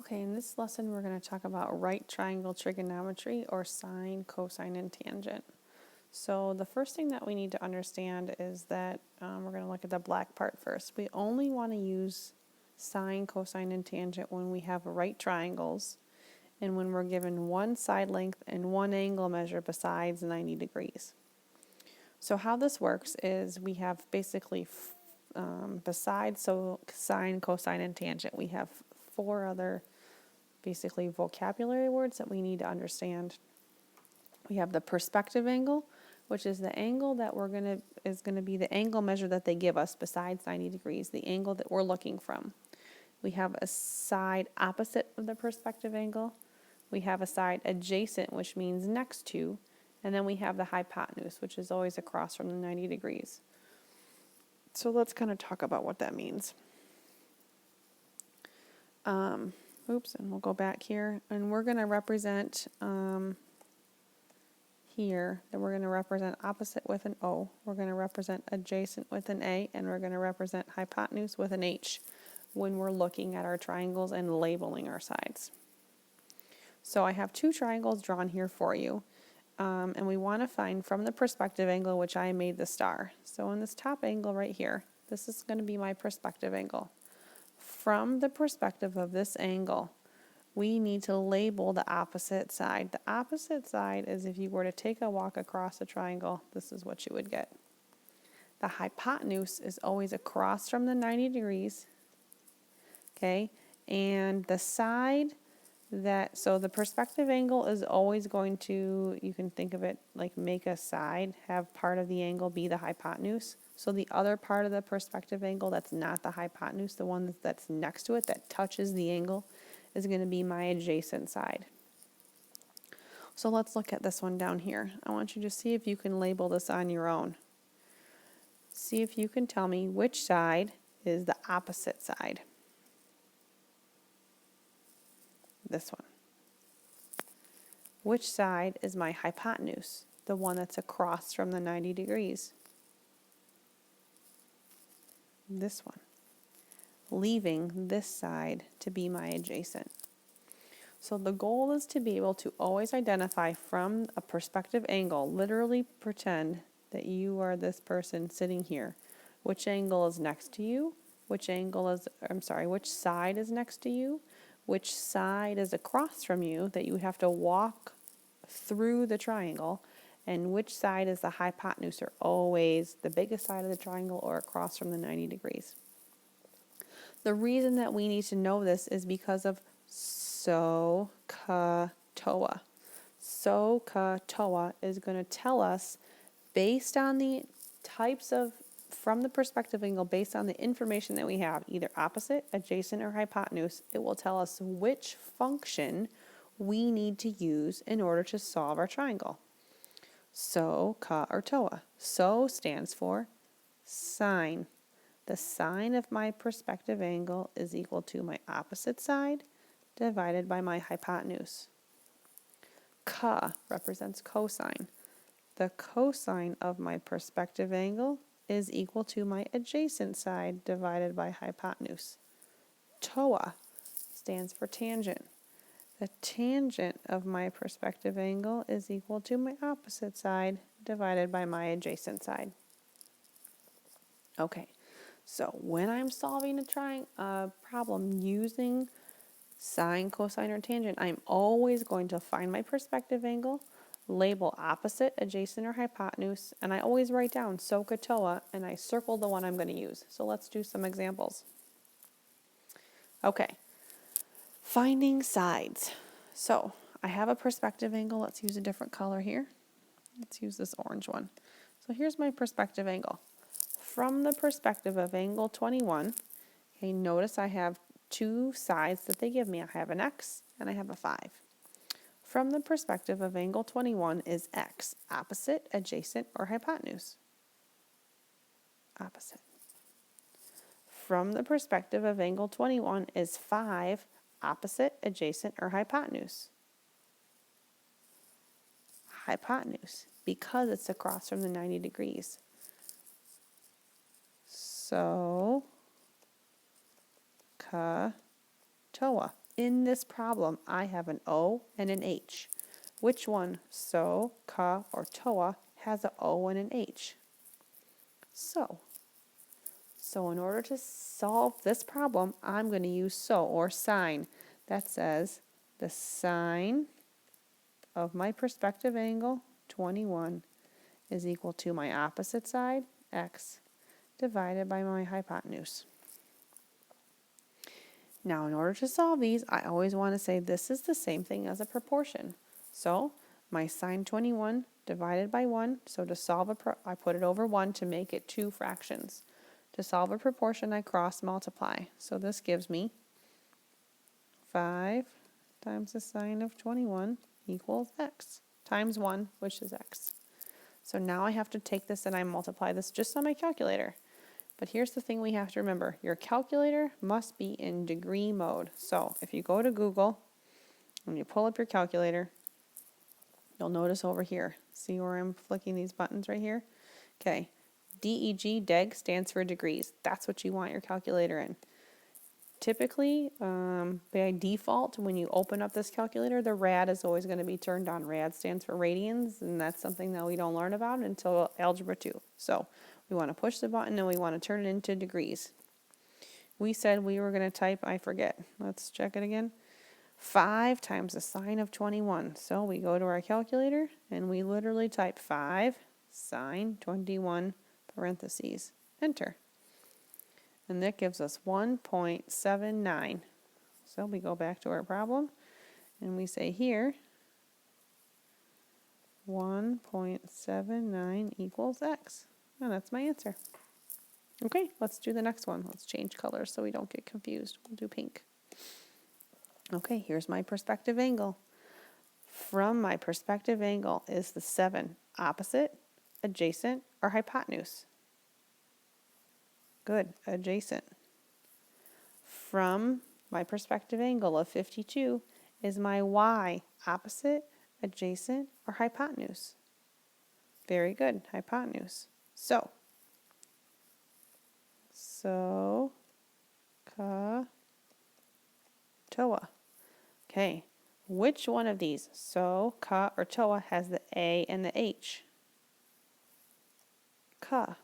Okay, in this lesson we're going to talk about right triangle trigonometry, or sine, cosine, and tangent. So the first thing that we need to understand is that we're going to look at the black part first. We only want to use sine, cosine, and tangent when we have right triangles and when we're given one side length and one angle measure besides 90 degrees. So how this works is we have basically besides sine, cosine, and tangent, we have four other basically vocabulary words that we need to understand. We have the perspective angle, which is the angle that is going to be the angle measure that they give us besides 90 degrees, the angle that we're looking from. We have a side opposite of the perspective angle. We have a side adjacent, which means next to, and then we have the hypotenuse, which is always across from the 90 degrees. So let's kind of talk about what that means. And we'll go back here, and we're going to represent here that we're going to represent opposite with an O, we're going to represent adjacent with an A, and we're going to represent hypotenuse with an H when we're looking at our triangles and labeling our sides. So I have two triangles drawn here for you, and we want to find from the perspective angle, which I made the star. So in this top angle right here, this is going to be my perspective angle. From the perspective of this angle, we need to label the opposite side. The opposite side is if you were to take a walk across a triangle, this is what you would get. The hypotenuse is always across from the 90 degrees, okay? And the side so the perspective angle is always going to, you can think of it like make a side, have part of the angle be the hypotenuse. So the other part of the perspective angle that's not the hypotenuse, the one that's next to it that touches the angle, is going to be my adjacent side. So let's look at this one down here. I want you to see if you can label this on your own. See if you can tell me which side is the opposite side. This one. Which side is my hypotenuse? The one that's across from the 90 degrees. This one. Leaving this side to be my adjacent. So the goal is to be able to always identify from a perspective angle, literally pretend that you are this person sitting here. Which angle is next to you? Which side is next to you? Which side is across from you that you have to walk through the triangle, and which side is the hypotenuse, or always the biggest side of the triangle or across from the 90 degrees. The reason that we need to know this is because of SOH CAH TOA. SOH CAH TOA is going to tell us, based on the types of, from the perspective angle, based on the information that we have, either opposite, adjacent, or hypotenuse, it will tell us which function we need to use in order to solve our triangle. SOH CAH or TOA. SO stands for sine. The sine of my perspective angle is equal to my opposite side divided by my hypotenuse. CAH represents cosine. The cosine of my perspective angle is equal to my adjacent side divided by hypotenuse. TOA stands for tangent. The tangent of my perspective angle is equal to my opposite side divided by my adjacent side. Okay, so when I'm solving a problem using sine, cosine, or tangent, I'm always going to find my perspective angle, label opposite, adjacent, or hypotenuse, and I always write down SOH CAH TOA, and I circle the one I'm going to use. So let's do some examples. Okay, finding sides. So I have a perspective angle. Let's use a different color here. Let's use this orange one. So here's my perspective angle. From the perspective of angle 21, okay, notice I have two sides that they give me. I have an X and I have a 5. From the perspective of angle 21 is X, opposite, adjacent, or hypotenuse? Opposite. From the perspective of angle 21 is 5, opposite, adjacent, or hypotenuse? Hypotenuse, because it's across from the 90 degrees. SOH CAH TOA. In this problem, I have an O and an H. Which one, SOH, CAH, or TOA, has an O and an H? So in order to solve this problem, I'm going to use SOH, or sine. That says the sine of my perspective angle, 21, is equal to my opposite side, x, divided by my hypotenuse. Now, in order to solve these, I always want to say this is the same thing as a proportion. So, my sine 21 divided by 1, so to solve I put it over 1 to make it 2 fractions. To solve a proportion, I cross multiply. So this gives me 5 times the sine of 21 equals x, times 1, which is x. So now I have to take this and I multiply this just on my calculator. But here's the thing we have to remember. Your calculator must be in degree mode. So if you go to Google and you pull up your calculator, you'll notice over here. See where I'm flicking these buttons right here? Okay. DEG stands for degrees. That's what you want your calculator in. Typically, by default, when you open up this calculator, the rad is always going to be turned on. Rad stands for radians, and that's something that we don't learn about until Algebra 2. So we want to push the button and we want to turn it into degrees. We said we were going to type, I forget, let's check it again, 5 times the sine of 21. So we go to our calculator and we literally type 5 sine 21 parentheses, enter. And that gives us 1.79. So we go back to our problem and we say here 1.79 equals x. And that's my answer. Okay, let's do the next one. Let's change colors so we don't get confused. We'll do pink. Okay, here's my perspective angle. From my perspective angle is the 7 opposite, adjacent, or hypotenuse? Good, adjacent. From my perspective angle of 52 is my y opposite, adjacent, or hypotenuse? Very good, hypotenuse. So CAH TOA. Okay, which one of these, SOH, CAH, or TOA, has the A and the H? CAH.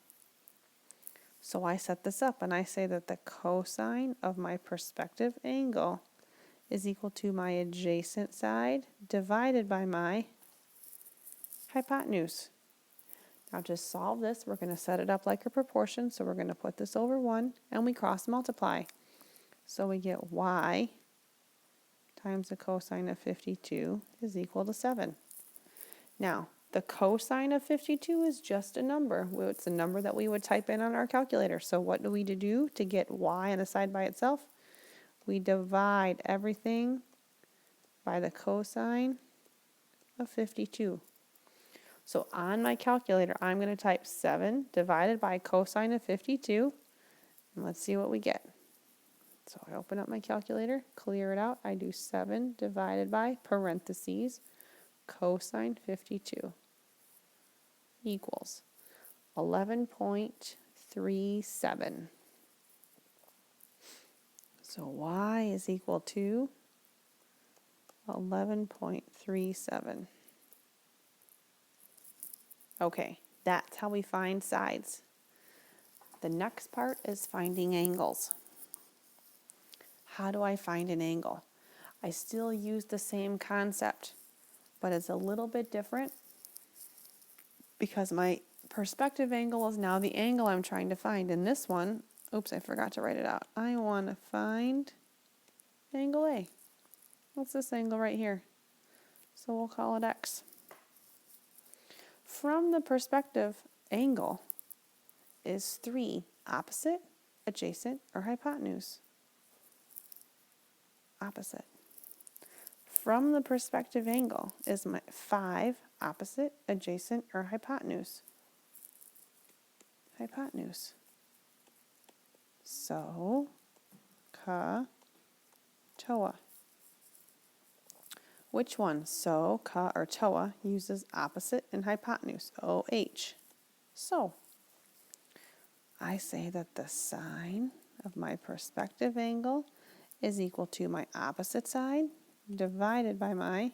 So I set this up and I say that the cosine of my perspective angle is equal to my adjacent side divided by my hypotenuse. Now to solve this, we're going to set it up like a proportion. So we're going to put this over 1 and we cross multiply. So we get y times the cosine of 52 is equal to 7. Now, the cosine of 52 is just a number. It's a number that we would type in on our calculator. So what do we do to get y on a side by itself? We divide everything by the cosine of 52. So on my calculator, I'm going to type 7 divided by cosine of 52. And let's see what we get. So I open up my calculator, clear it out. I do 7 divided by parentheses cosine 52 equals 11.37. So y is equal to 11.37. Okay, that's how we find sides. The next part is finding angles. How do I find an angle? I still use the same concept, but it's a little bit different because my perspective angle is now the angle I'm trying to find. In this one, oops, I forgot to write it out. I want to find angle A. What's this angle right here? So we'll call it X. From the perspective angle is 3 opposite, adjacent, or hypotenuse? Opposite. From the perspective angle is my 5 opposite, adjacent, or hypotenuse? Hypotenuse. So, CAH TOA. Which one, SOH, CAH, or TOA, uses opposite and hypotenuse? OH. So, I say that the sine of my perspective angle is equal to my opposite side divided by my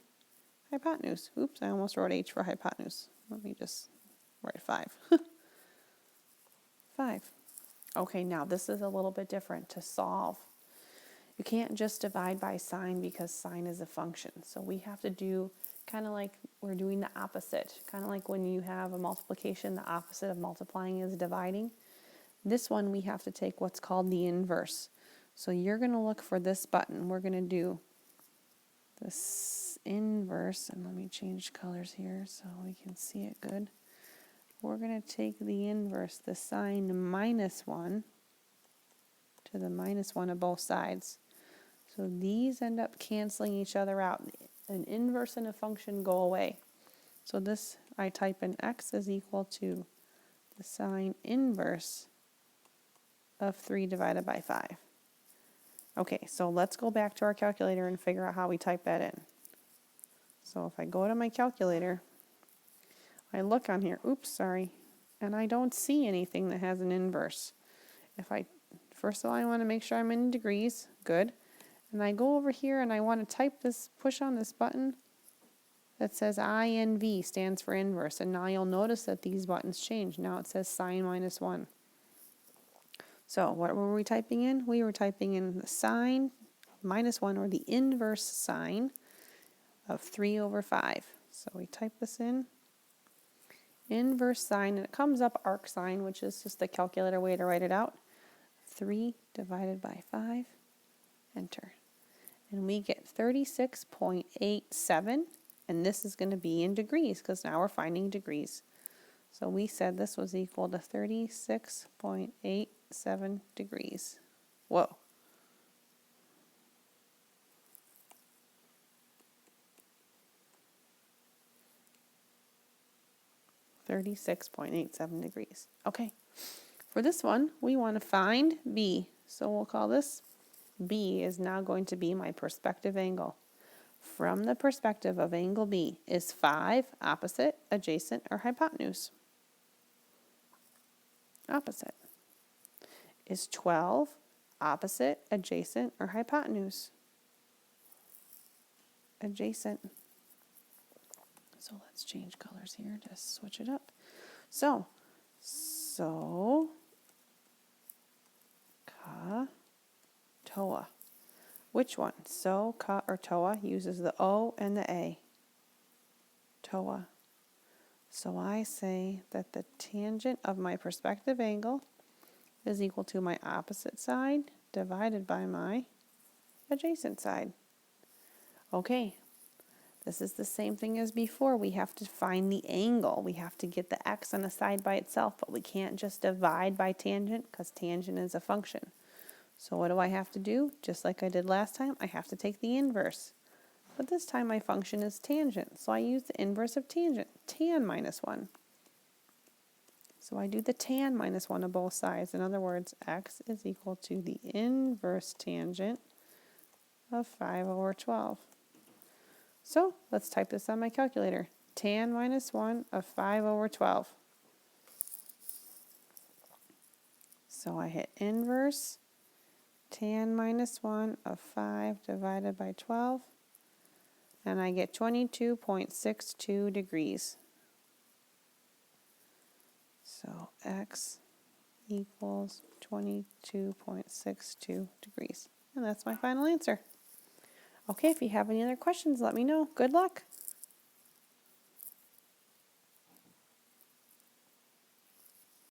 hypotenuse. Oops, I almost wrote h for hypotenuse. Let me just write 5. 5. Okay, now this is a little bit different to solve. You can't just divide by sine because sine is a function. So we have to do kind of like we're doing the opposite. Kind of like when you have a multiplication, the opposite of multiplying is dividing. This one we have to take what's called the inverse. So you're going to look for this button. We're going to do this inverse, and let me change colors here so we can see it good. We're going to take the inverse, the sine -1 to the -1 of both sides. So these end up canceling each other out. An inverse and a function go away. So this, I type in x is equal to the sine inverse of 3 divided by 5. Okay, so let's go back to our calculator and figure out how we type that in. So if I go to my calculator, I look on here, oops, sorry, and I don't see anything that has an inverse. First of all, I want to make sure I'm in degrees, good. And I go over here and I want to type this, push on this button that says INV, stands for inverse. And now you'll notice that these buttons change. Now it says sine -1. So what were we typing in? We were typing in the sine -1, or the inverse sine of 3 over 5. So we type this in. Inverse sine, and it comes up arc sine, which is just the calculator way to write it out. 3 divided by 5, enter. And we get 36.87, and this is going to be in degrees because now we're finding degrees. So we said this was equal to 36.87 degrees. Whoa. $36.87 degrees. Okay. For this one, we want to find B. So we'll call this B is now going to be my perspective angle. From the perspective of angle B, is 5 opposite, adjacent, or hypotenuse? Opposite. Is 12 opposite, adjacent, or hypotenuse? Adjacent. So let's change colors here to switch it up. So CAH TOA. Which one? SOH CAH or TOA uses the O and the A. TOA. So I say that the tangent of my perspective angle is equal to my opposite side divided by my adjacent side. Okay, this is the same thing as before. We have to find the angle. We have to get the x on a side by itself, but we can't just divide by tangent because tangent is a function. So what do I have to do? Just like I did last time, I have to take the inverse. But this time my function is tangent, so I use the inverse of tangent, tan -1. So I do the tan -1 of both sides. In other words, x is equal to the inverse tangent of 5 over 12. So let's type this on my calculator. Tan -1 of 5 over 12. So I hit inverse tan -1 of 5 divided by 12, and I get 22.62 degrees. So x equals 22.62 degrees. And that's my final answer. Okay, if you have any other questions, let me know. Good luck.